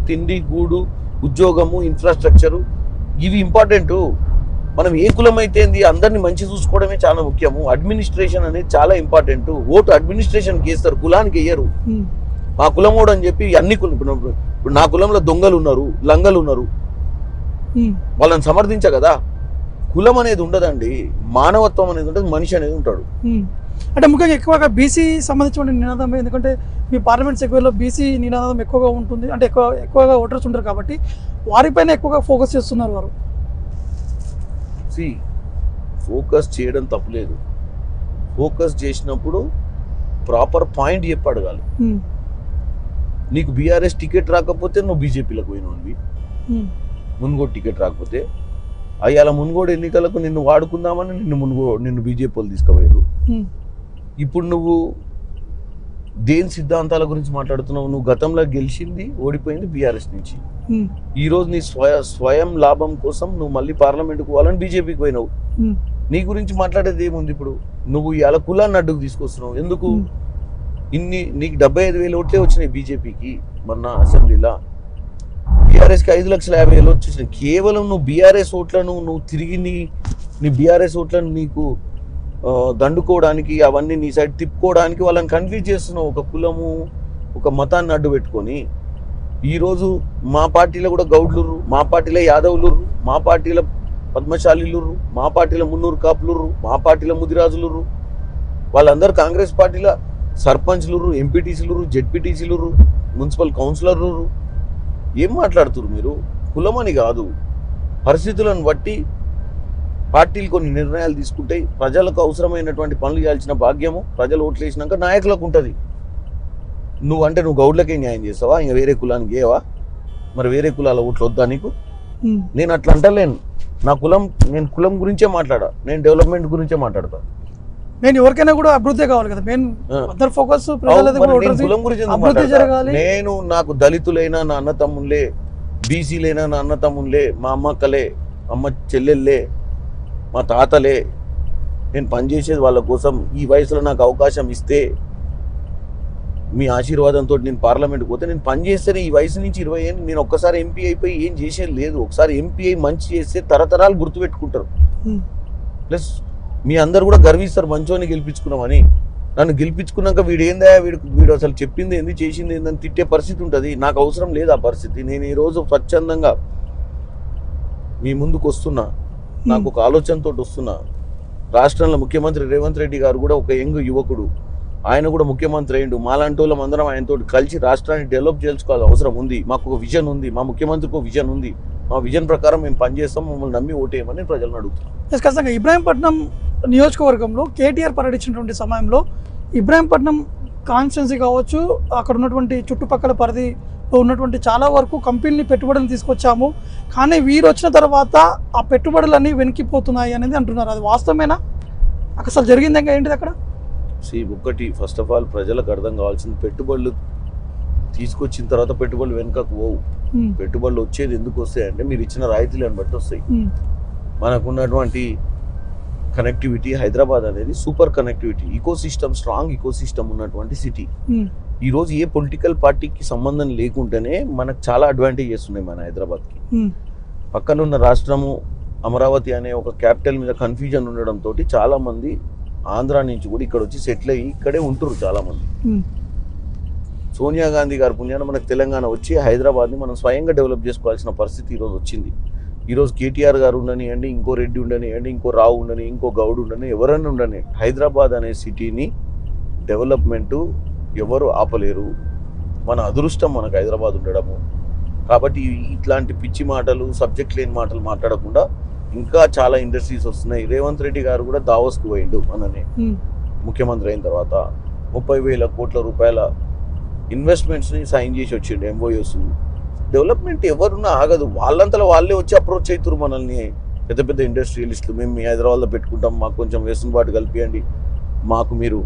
తిండి గూడు ఉద్యోగము ఇన్ఫ్రాస్ట్రక్చరు ఇవి ఇంపార్టెంట్. మనం ఏ కులం అయితే అందరిని మంచి చూసుకోవడమే చాలా ముఖ్యము. అడ్మినిస్ట్రేషన్ అనేది చాలా ఇంపార్టెంట్. ఓటు అడ్మినిస్ట్రేషన్కి వేస్తారు, కులానికి వేయరు. మా కులమోడు అని చెప్పి అన్ని కులం, ఇప్పుడు నా కులంలో దొంగలు ఉన్నారు, లంగలు ఉన్నారు, వాళ్ళని సమర్థించ కదా. కులం అనేది ఉండదండి, మానవత్వం అనేది ఉంటుంది, మనిషి అనేది ఉంటాడు. అంటే ముఖ్యంగా ఎక్కువగా బీసీ సంబంధించిన నినాదం, ఎందుకంటే మీ పార్లమెంట్ సెగ్మెంట్లో బీసీ నినాదం ఎక్కువగా ఉంటుంది, అంటే ఎక్కువగా ఓటర్స్ ఉంటారు కాబట్టి వారిపైన ఎక్కువగా ఫోకస్ చేస్తున్నారు వారు. ఫోకస్ చేయడం తప్పులేదు, ఫోకస్ చేసినప్పుడు ప్రాపర్ పాయింట్ చెప్పి అడగాలి. నీకు బీఆర్ఎస్ టికెట్ రాకపోతే నువ్వు బీజేపీలకు పోయినవి, మున్గోడు టికెట్ రాకపోతే అయ్యాల మున్గోడు ఎన్నికలకు నిన్ను వాడుకుందామని నిన్ను బీజేపీ వాళ్ళు తీసుకుపోయారు. ఇప్పుడు నువ్వు దేని సిద్ధాంతాల గురించి మాట్లాడుతున్నావు? నువ్వు గతంలో గెలిచింది ఓడిపోయింది బీఆర్ఎస్ నుంచి. ఈరోజు నీ స్వయం లాభం కోసం నువ్వు మళ్ళీ పార్లమెంట్కి పోవాలని బీజేపీకి పోయినావు. నీ గురించి మాట్లాడేది ఏముంది? ఇప్పుడు నువ్వు ఇవాళ కులాన్ని అడ్డుకు తీసుకొస్తున్నావు. ఎందుకు? నీకు 75,000 ఓట్లే వచ్చినాయి బీజేపీకి మొన్న అసెంబ్లీలో, బీఆర్ఎస్కి 5,50,000 వచ్చేసినాయి. కేవలం నువ్వు బీఆర్ఎస్ ఓట్లను నువ్వు తిరిగి నీ బీఆర్ఎస్ ఓట్లను నీకు దండుకోవడానికి, అవన్నీ నీ సైడ్ తిప్పుకోవడానికి వాళ్ళని కన్ఫ్యూజ్ చేస్తున్నావు. ఒక కులము ఒక మతాన్ని అడ్డు పెట్టుకొని. ఈరోజు మా పార్టీలో కూడా గౌడ్లుర్రు, మా పార్టీలో యాదవులుర్రు, మా పార్టీలో పద్మశాలీలుర్రు, మా పార్టీలో మున్నూరు కాపులుర్రు, మా పార్టీలో ముదిరాజులుర్రు, వాళ్ళందరూ కాంగ్రెస్ పార్టీలో సర్పంచ్లుర్రు, ఎంపీటీసీలుర్రు, జెడ్పీటీసీలుర్రు, మున్సిపల్ కౌన్సిలర్లుర్రు. ఏం మాట్లాడుతున్నారు మీరు? కులమని కాదు, పరిస్థితులను బట్టి పార్టీలు కొన్ని నిర్ణయాలు తీసుకుంటాయి. ప్రజలకు అవసరమైనటువంటి పనులు చేయాల్సిన భాగ్యము ప్రజలు ఓట్లు వేసినాక నాయకులకు ఉంటుంది. నువ్వు గౌడ్లకే న్యాయం చేస్తావా? ఇంకా వేరే కులానికి ఏవా? మరి వేరే కులాల ఓట్లు వద్దా నీకు? నేను అట్లా అంటలేను. నేను కులం గురించే మాట్లాడా, నేను డెవలప్మెంట్ గురించే మాట్లాడతా. నేను ఎవరికైనా కూడా అభివృద్ధి కావాలి కదా, ఫోకస్ కులం గురించి. నేను నాకు దళితులైనా నా అన్న తమ్ముళ్ళే, బీసీలైనా నా అన్న తమ్ముళ్ళే, మా అమ్మక్కలే, అమ్మ చెల్లెళ్ళే, మా తాతలే. నేను పనిచేసేది వాళ్ళ కోసం. ఈ వయసులో నాకు అవకాశం ఇస్తే, మీ ఆశీర్వాదంతో నేను పార్లమెంట్కి పోతే, నేను పనిచేస్తేనే ఈ వయసు నుంచి 20 ఏళ్ళు నేను ఒక్కసారి ఎంపీ అయిపోయి ఏం చేసేది లేదు. ఒకసారి ఎంపీ అయి మంచి చేస్తే తరతరాలు గుర్తుపెట్టుకుంటారు. ప్లస్ మీ అందరు కూడా గర్విస్తారు మంచోని గెలిపించుకున్నామని. నన్ను గెలిపించుకున్నాక వీడు అసలు చెప్పింది ఏంది, చేసింది ఏందని తిట్టే పరిస్థితి ఉంటుంది. నాకు అవసరం లేదు ఆ పరిస్థితి. నేను ఈరోజు స్వచ్ఛందంగా మీ ముందుకు వస్తున్నా, నాకు ఒక ఆలోచనతో వస్తున్నా. రాష్ట్రంలో ముఖ్యమంత్రి రేవంత్ రెడ్డి గారు కూడా ఒక యంగ్ యువకుడు, ఆయన కూడా ముఖ్యమంత్రి అయ్యిండు. మాలాంటి వాళ్ళం అందరం ఆయనతో కలిసి రాష్ట్రాన్ని డెవలప్ చేసుకోవాల్సిన అవసరం ఉంది. మాకు ఒక విజన్ ఉంది, మా ముఖ్యమంత్రికి ఒక విజన్ ఉంది. మా విజన్ ప్రకారం మేము పనిచేస్తాం, మమ్మల్ని నమ్మి ఓటేయమని ప్రజలను అడుగుతున్నాం. ఖచ్చితంగా ఇబ్రాహీంపట్నం నియోజకవర్గంలో కేటీఆర్ పర్యటించినటువంటి సమయంలో ఇబ్రాహీంపట్నం కాన్స్టిట్యున్సీ కావచ్చు, అక్కడ ఉన్నటువంటి చుట్టుపక్కల పరిధిలో ఉన్నటువంటి చాలా వరకు కంపెనీని పెట్టుబడులను తీసుకొచ్చాము, కానీ వీరు వచ్చిన తర్వాత ఆ పెట్టుబడులన్నీ వెనక్కిపోతున్నాయి అనేది అంటున్నారు. అది వాస్తవమేనా? అసలు జరిగింది ఏంటిది అక్కడ? ఒకటి, ఫస్ట్ ఆఫ్ ఆల్ ప్రజలకు అర్థం కావాల్సింది, పెట్టుబడులు తీసుకొచ్చిన తర్వాత పెట్టుబడులు వెనుకకు పోవు. పెట్టుబడులు వచ్చేది ఎందుకు వస్తాయంటే మీరు ఇచ్చిన రాయితీలను బట్టి వస్తాయి. మనకున్నటువంటి కనెక్టివిటీ, హైదరాబాద్ అనేది super connectivity, ecosystem, strong ecosystem ఉన్నటువంటి సిటీ. ఈరోజు ఏ పొలిటికల్ పార్టీకి సంబంధం లేకుంటేనే మనకు చాలా అడ్వాంటేజెస్ ఉన్నాయి మన హైదరాబాద్కి. పక్కన ఉన్న రాష్ట్రము అమరావతి అనే ఒక క్యాపిటల్ మీద కన్ఫ్యూజన్ ఉండడంతో చాలా మంది ఆంధ్ర నుంచి కూడా ఇక్కడ వచ్చి సెటిల్ అయ్యి ఇక్కడే ఉంటున్నారు చాలా మంది. సోనియా గాంధీ గారి పుణ్యాన మనకు తెలంగాణ వచ్చి హైదరాబాద్ని మనం స్వయంగా డెవలప్ చేసుకోవాల్సిన పరిస్థితి ఈరోజు వచ్చింది. ఈరోజు కేటీఆర్ గారు ఉండనివ్వండి, ఇంకో రెడ్డి ఉండనివ్వండి, ఇంకో రావు ఉండని, ఇంకో గౌడ్ ఉండని, ఎవరైనా ఉండని, హైదరాబాద్ అనే సిటీని డెవలప్మెంటు ఎవరు ఆపలేరు. మన అదృష్టం మనకు హైదరాబాద్ ఉండడము. కాబట్టి ఇట్లాంటి పిచ్చి మాటలు, సబ్జెక్ట్ లేని మాటలు మాట్లాడకుండా ఇంకా చాలా ఇండస్ట్రీస్ వస్తున్నాయి. రేవంత్ రెడ్డి గారు కూడా దావోస్కు పోయిండు మననే ముఖ్యమంత్రి అయిన తర్వాత. 30,000 కోట్ల రూపాయల ఇన్వెస్ట్మెంట్స్ని సైన్ చేసి వచ్చిండు, ఎంఓఎస్. డెవలప్మెంట్ ఎవరున్నా ఆగదు, వాళ్ళంతలో వాళ్ళే వచ్చి అప్రోచ్ అవుతారు మనల్ని. పెద్ద పెద్ద ఇండస్ట్రియలిస్టులు, మేము మీ హైదరాబాద్లో పెట్టుకుంటాం, మాకు కొంచెం వెసులుబాటు కల్పియండి, మాకు మీరు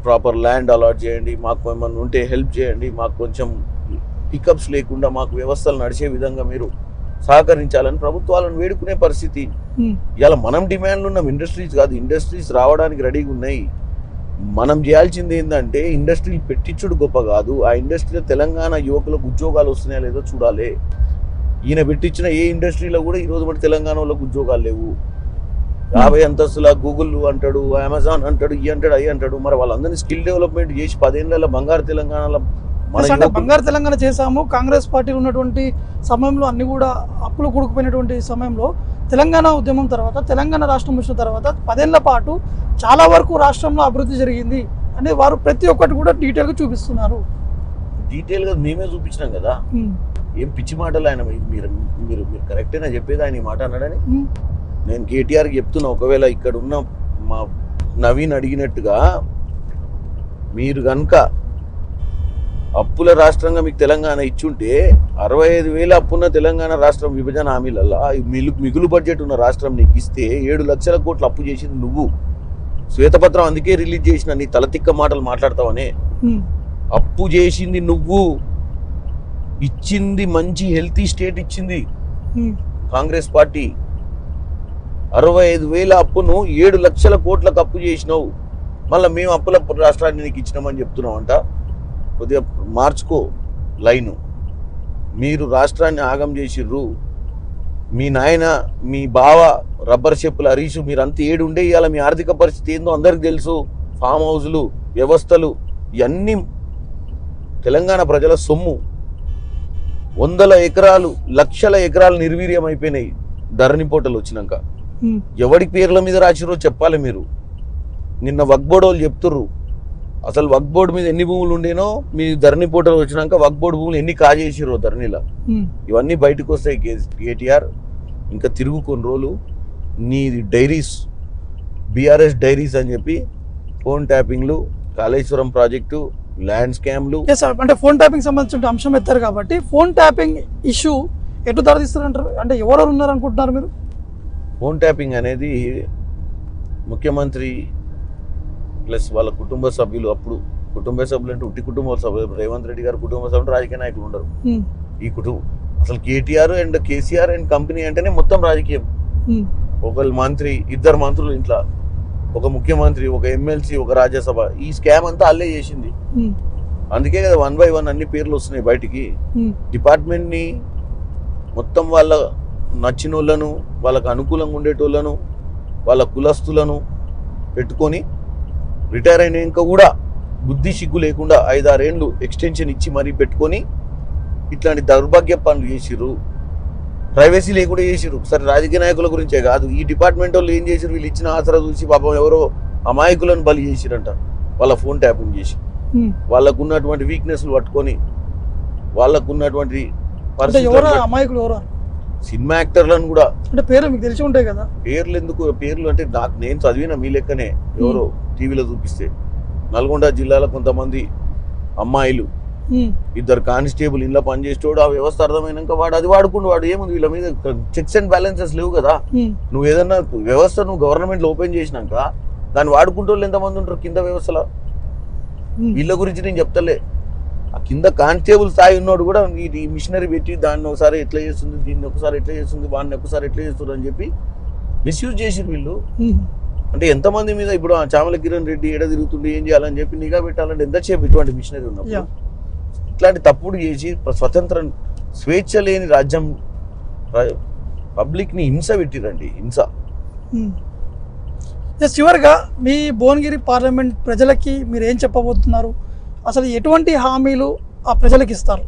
ప్రాపర్ ల్యాండ్ అలాట్ చేయండి, మాకు ఏమన్నా ఉంటే హెల్ప్ చేయండి, మాకు కొంచెం పికప్స్ లేకుండా మాకు వ్యవస్థలు నడిచే విధంగా మీరు సహకరించాలని ప్రభుత్వాలను వేడుకునే పరిస్థితి. ఇలా మనం డిమాండ్లు ఉన్నాం, ఇండస్ట్రీస్ కాదు. ఇండస్ట్రీస్ రావడానికి రెడీగా ఉన్నాయి. మనం చేయాల్సింది ఏంటంటే ఇండస్ట్రీలు పెట్టించుడు గొప్ప కాదు, ఆ ఇండస్ట్రీలో తెలంగాణ యువకులకు ఉద్యోగాలు వస్తున్నాయా లేదో చూడాలి. ఈయన పెట్టించిన ఏ ఇండస్ట్రీలో కూడా ఈరోజు మన తెలంగాణ వాళ్ళకు ఉద్యోగాలు లేవు. 50 అంతస్తుల గూగుల్ అంటాడు, అమెజాన్ అంటాడు, ఈ అంటాడు, అవి అంటాడు. మరి వాళ్ళందరినీ స్కిల్ డెవలప్మెంట్ చేసి 10 ఏళ్ళ బంగారు తెలంగాణలో అంటే బంగారు తెలంగాణ చేశాము. కాంగ్రెస్ పార్టీలో ఉన్నటువంటి సమయంలో అన్ని కూడా అప్పులు కూడుకుపోయినటువంటి సమయంలో తెలంగాణ ఉద్యమం తర్వాత, తెలంగాణ రాష్ట్రం వచ్చిన తర్వాత 10 ఏళ్ల పాటు చాలా వరకు రాష్ట్రంలో అభివృద్ధి జరిగింది అని వారు ప్రతి ఒక్కటి కూడా డీటెయిల్గా చూపిస్తున్నారు. డీటెయిల్గా మేమే చూపించినాం కదా. ఏం పిచ్చి మాటలు ఆయన మీరు మీరు మీరు కరెక్టేనా చెప్పేది ఆయన ఈ మాట అన్నాడని? నేను కేటీఆర్కి చెప్తున్నా, ఒకవేళ ఇక్కడ ఉన్న మా నవీన్ అడిగినట్టుగా మీరు కనుక అప్పుల రాష్ట్రంగా మీకు తెలంగాణ ఇచ్చుంటే 65,000 అప్పున్న తెలంగాణ రాష్ట్రం విభజన హామీలల్లో మిగులు బడ్జెట్ ఉన్న రాష్ట్రం నీకు ఇస్తే 7 లక్షల కోట్లు అప్పు చేసింది నువ్వు. శ్వేతపత్రం అందుకే రిలీజ్ చేసిన, నీ తలతిక్క మాటలు మాట్లాడతావనే. అప్పు చేసింది నువ్వు, ఇచ్చింది మంచి హెల్తీ స్టేట్ ఇచ్చింది కాంగ్రెస్ పార్టీ. 65,000 అప్పును 7 లక్షల కోట్లకు అప్పు చేసినావు. మళ్ళీ మేము అప్పుల రాష్ట్రాన్ని నీకు ఇచ్చినామని చెప్తున్నావు అంట. కొద్దిగా మార్చుకో లైను. మీరు రాష్ట్రాన్ని ఆగం చేసిర్రు. మీ నాయన, మీ బావ రబ్బర్ చెప్పుల హరీషు మీరంతా ఏడు ఉండే ఇవాళ మీ ఆర్థిక పరిస్థితి ఏందో అందరికి తెలుసు. ఫామ్ హౌజులు, వ్యవస్థలు, ఇవన్నీ తెలంగాణ ప్రజల సొమ్ము. 100 ఎకరాలు, లక్షల ఎకరాలు నిర్వీర్యం అయిపోయినాయి ధరణి పోర్టల్ వచ్చినాక. ఎవడి పేర్ల మీద రాసిరో చెప్పాలి మీరు. నిన్న వక్ఫ్ బోర్డు వాళ్ళు చెప్తుర్రు అసలు వక్ఫ్ బోర్డు మీద ఎన్ని భూములు ఉండేనో మీ ధరణి పోర్టల్ వచ్చినాక వక్ఫ్ బోర్డు భూములు ఎన్ని కాజేసిరో ధరణిలో. ఇవన్నీ బయటకు వస్తాయి కేటీఆర్. ఇంకా తిరుగు కొన్ని రోజులు నీ డైరీస్, బీఆర్ఎస్ డైరీస్ అని చెప్పి ఫోన్ ట్యాపింగ్లు, కాళేశ్వరం ప్రాజెక్టు, ల్యాండ్ స్కామ్లు. అంటే ఫోన్ ట్యాపింగ్ సంబంధించిన అంశం ఎత్తారు కాబట్టి ఫోన్ ట్యాపింగ్ ఇష్యూ ఎటు దారితీస్తారంటారు? అంటే ఎవరెవరు ఉన్నారు అనుకుంటున్నారు మీరు? ఫోన్ ట్యాపింగ్ అనేది ముఖ్యమంత్రి ప్లస్ వాళ్ళ కుటుంబ సభ్యులు, అప్పుడు కుటుంబ సభ్యులు అంటే ఉట్టి కుటుంబ సభ్యులు, రేవంత్ రెడ్డి గారు కుటుంబ సభ్యులు, రాజకీయ నాయకులు ఉండరు. ఈ కుటుంబం అసలు KTR and KCR and company అంటేనే మొత్తం రాజకీయం. ఒకళ్ళు మంత్రి, 2 మంత్రులు ఇంట్లో, ఒక ముఖ్యమంత్రి, ఒక ఎమ్మెల్సీ, ఒక రాజ్యసభ. ఈ స్కామ్ అంతా అల్లే చేసింది. అందుకే కదా 1 by 1 అన్ని పేర్లు వస్తున్నాయి బయటికి. డిపార్ట్మెంట్ని మొత్తం వాళ్ళ నచ్చిన వాళ్ళను, వాళ్ళకు అనుకూలంగా ఉండేటోళ్ళను, వాళ్ళ కులస్తులను పెట్టుకొని రిటైర్ అయినాక కూడా బుద్ధి సిగ్గు లేకుండా 5-6 ఏళ్ళు ఎక్స్టెన్షన్ ఇచ్చి మరీ పెట్టుకొని ఇట్లాంటి దౌర్భాగ్య పనులు చేసిర్రు. ప్రైవసీ లేకుండా చేసిర్రు. సరే రాజకీయ నాయకుల గురించే కాదు, ఈ డిపార్ట్మెంట్ వాళ్ళు ఏం చేసిర్రు, వీళ్ళు ఇచ్చిన ఆసరా చూసి పాపం ఎవరో అమాయకులను బలి చేసిరంట. వాళ్ళ ఫోన్ ట్యాపింగ్ చేసి వాళ్ళకు ఉన్నటువంటి వీక్నెస్లు పట్టుకొని, వాళ్ళకు ఉన్నటువంటి అమాయకులు ఎవరు, సినిమా యాక్టర్లను కూడా. అంటే పేర్లు మీకు తెలిసి ఉంటాయి కదా. పేర్లు ఎందుకు? పేర్లు అంటే నాకు నేను చదివిన మీ లెక్కనే ఎవరో టీవీలో చూపిస్తే. నల్గొండ జిల్లాలో కొంతమంది అమ్మాయిలు, 2 కానిస్టేబుల్ ఇంట్లో పనిచేసేవాడు. ఆ వ్యవస్థ అర్థమైనాక వాడు అది వాడుకుంటూ వాడు ఏముంది, వీళ్ళ మీద చెక్స్ అండ్ బ్యాలెన్సెస్ లేవు కదా. నువ్వు ఏదన్నా వ్యవస్థ నువ్వు గవర్నమెంట్లో ఓపెన్ చేసినాక దాన్ని వాడుకుంటూ వాళ్ళు ఎంతమంది ఉంటారు కింద వ్యవస్థలో. వీళ్ళ గురించి నేను చెప్తలే. ఆ కింద కానిస్టేబుల్ స్థాయి ఉన్నాడు కూడా ఈ మిషనరీ పెట్టి దాన్ని ఒకసారి ఎట్లా చేస్తుంది, దీన్ని ఒకసారి ఎట్లా చేస్తుంది, వాడిని ఒకసారి ఎట్లా చేస్తుంది అని చెప్పి మిస్యూజ్ చేసిరు వీళ్ళు. అంటే ఎంతమంది మీద ఇప్పుడు చామల కిరణ్ రెడ్డి ఎడ తిరుగుతుండే ఏం చేయాలని చెప్పి నిఘా పెట్టాలంటే ఎంతసేపు ఇటువంటి మిషనరీ ఉన్నప్పుడు ఇట్లాంటి తప్పుడు చేసి స్వతంత్ర స్వేచ్ఛ లేని రాజ్యం పబ్లిక్ని హింస పెట్టిరండి, హింస. చివరిగా మీ భువనగిరి పార్లమెంట్ ప్రజలకి మీరు ఏం చెప్పబోతున్నారు? అసలు ఎటువంటి హామీలు ఆ ప్రజలకు ఇస్తారు?